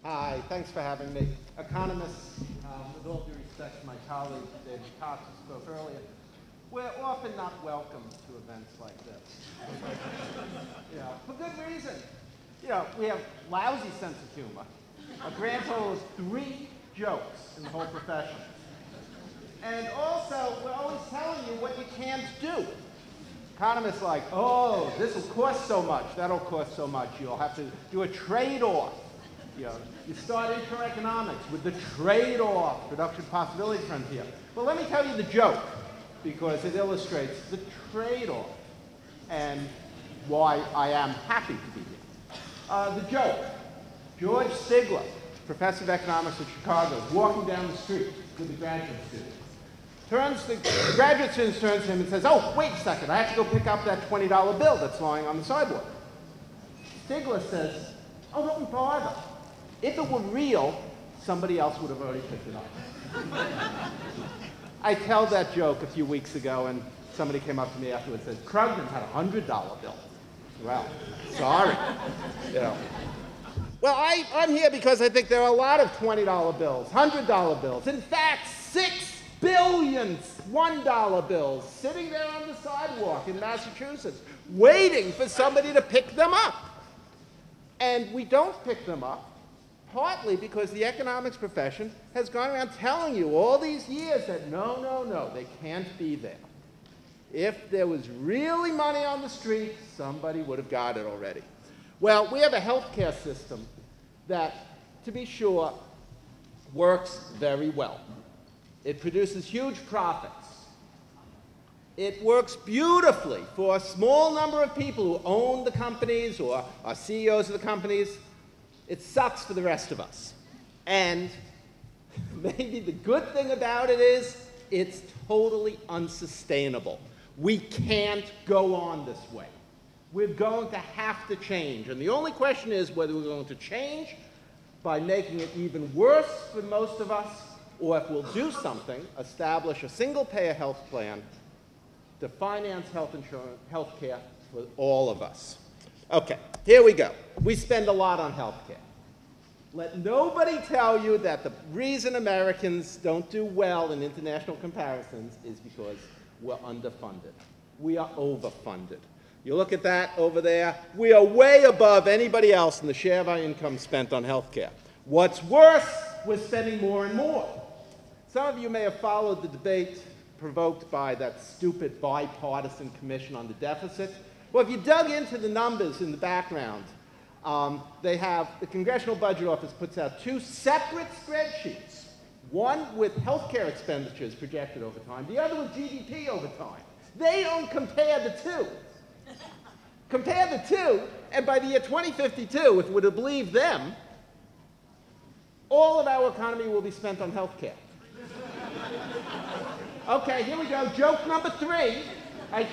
Hi, thanks for having me. Economists, with all due respect to my colleague David Cox, who spoke earlier, we're often not welcome to events like this. For good reason. We have lousy sense of humor. A grand total is 3 jokes in the whole profession. And also, we're always telling you what you can't do. Economists are like, oh, this will cost so much, that'll cost so much, you'll have to do a trade-off. You start intro economics with the trade-off, production possibility frontier. Well, let me tell you the joke, because it illustrates the trade-off and why I am happy to be here. The joke, George Stigler, professor of economics at Chicago, is walking down the street with a graduate student. The graduate student turns to him and says, oh, wait a second, I have to go pick up that $20 bill that's lying on the sidewalk. Stigler says, oh, don't bother. If it were real, somebody else would have already picked it up. I told that joke a few weeks ago, and somebody came up to me afterwards and said, Krugman had a $100 bill. Well, sorry. Well, I'm here because I think there are a lot of $20 bills, $100 bills. In fact, 6 billion $1 bills sitting there on the sidewalk in Massachusetts, waiting for somebody to pick them up. And we don't pick them up, partly because the economics profession has gone around telling you all these years that no, they can't be there. If there was really money on the street, somebody would have got it already. Well, we have a healthcare system that, to be sure, works very well. It produces huge profits. It works beautifully for a small number of people who own the companies or are CEOs of the companies. It sucks for the rest of us. And maybe the good thing about it is it's totally unsustainable. We can't go on this way. We're going to have to change. And the only question is whether we're going to change by making it even worse for most of us, or if we'll do something, establish a single-payer health plan to finance health care for all of us. Okay, here we go. We spend a lot on health care. Let nobody tell you that the reason Americans don't do well in international comparisons is because we're underfunded. We are overfunded. You look at that over there, we are way above anybody else in the share of our income spent on health care. What's worse, we're spending more and more. Some of you may have followed the debate provoked by that stupid bipartisan commission on the deficit. Well, if you dug into the numbers in the background, the Congressional Budget Office puts out 2 separate spreadsheets, one with healthcare expenditures projected over time, the other with GDP over time. They don't compare the two. Compare the two, and by the year 2052, if we're to believe them, all of our economy will be spent on healthcare. Okay, here we go. Joke number 3. I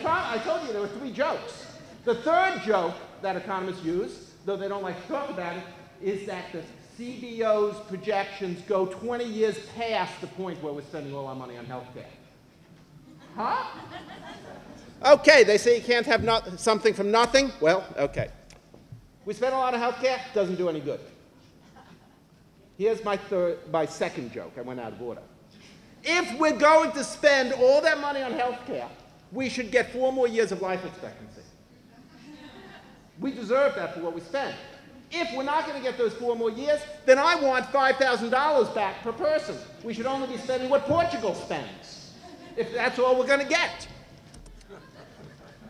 told you there were 3 jokes. The third joke that economists use, though they don't like to talk about it, is that the CBO's projections go 20 years past the point where we're spending all our money on health care. Huh? Okay, they say you can't have something from nothing. Well, okay. We spend a lot on health care, doesn't do any good. Here's my second joke. I went out of order. If we're going to spend all that money on health care, we should get 4 more years of life expectancy. We deserve that for what we spend. If we're not going to get those 4 more years, then I want $5,000 back per person. We should only be spending what Portugal spends, if that's all we're going to get.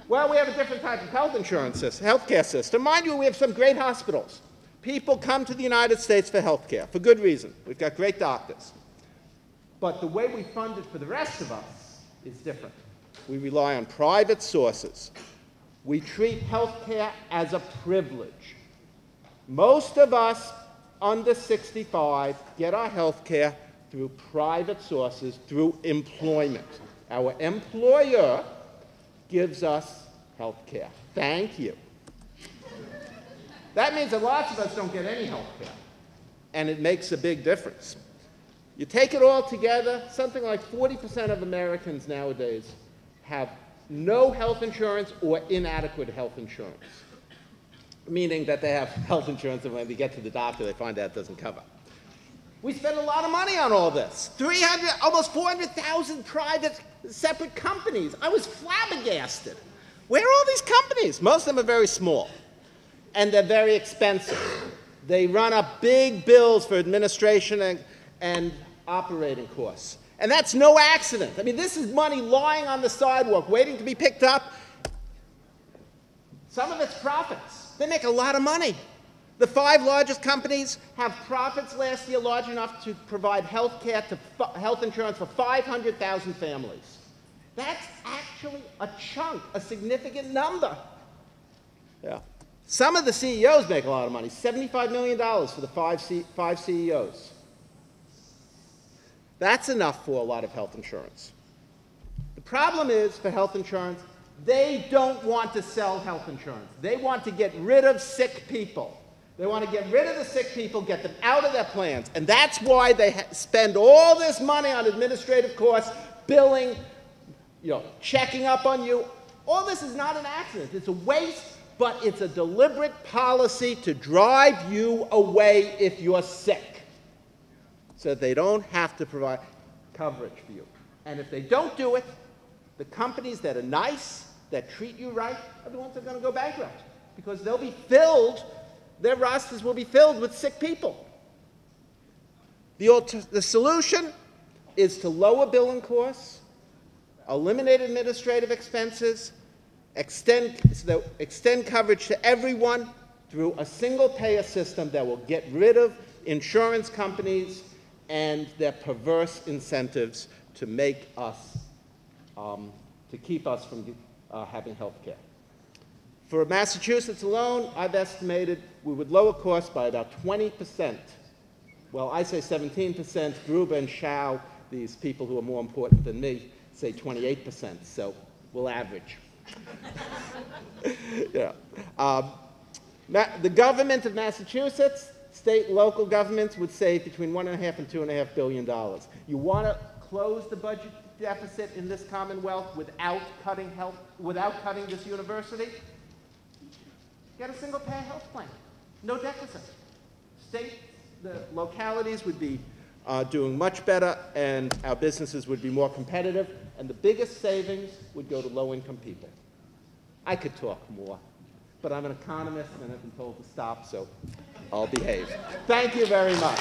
Well, we have a different type of healthcare system. Mind you, we have some great hospitals. People come to the United States for health care, for good reason. We've got great doctors. But the way we fund it for the rest of us is different. We rely on private sources. We treat health care as a privilege. Most of us under 65 get our health care through private sources, through employment. Our employer gives us health care. Thank you. That means that lots of us don't get any health care, and it makes a big difference. You take it all together, something like 40% of Americans nowadays have no health insurance or inadequate health insurance. meaning that they have health insurance, and when they get to the doctor, they find out it doesn't cover. We spend a lot of money on all this. Almost 400,000 private, separate companies. I was flabbergasted. Where are all these companies? Most of them are very small, and they're very expensive. They run up big bills for administration and operating costs. And that's no accident. I mean, this is money lying on the sidewalk, waiting to be picked up. Some of it's profits. They make a lot of money. The 5 largest companies have profits last year large enough to provide health insurance for 500,000 families. That's actually a chunk, a significant number. Yeah. Some of the CEOs make a lot of money, $75 million for the five CEOs. That's enough for a lot of health insurance. The problem is, for health insurance, they don't want to sell health insurance. They want to get rid of sick people. They want to get rid of the sick people, get them out of their plans. And that's why they spend all this money on administrative costs, billing, checking up on you. All this is not an accident. It's a waste, but it's a deliberate policy to drive you away if you're sick, so that they don't have to provide coverage for you. And if they don't do it, the companies that are nice, that treat you right, are the ones that are going to go bankrupt, because they'll be filled, their rosters will be filled with sick people. The solution is to lower billing costs, eliminate administrative expenses, extend coverage to everyone through a single-payer system that will get rid of insurance companies and their perverse incentives to make us, to keep us from having health care. For Massachusetts alone, I've estimated we would lower costs by about 20%. Well, I say 17%. Gruber and Shao, these people who are more important than me, say 28%. So we'll average. Yeah. The government of Massachusetts, state and local governments, would save between $1.5 and $2.5 billion. You want to close the budget deficit in this Commonwealth without cutting this university? Get a single-payer health plan, no deficit. The localities would be doing much better, and our businesses would be more competitive, and the biggest savings would go to low-income people. I could talk more, but I'm an economist, and I've been told to stop, so I'll behave. Thank you very much.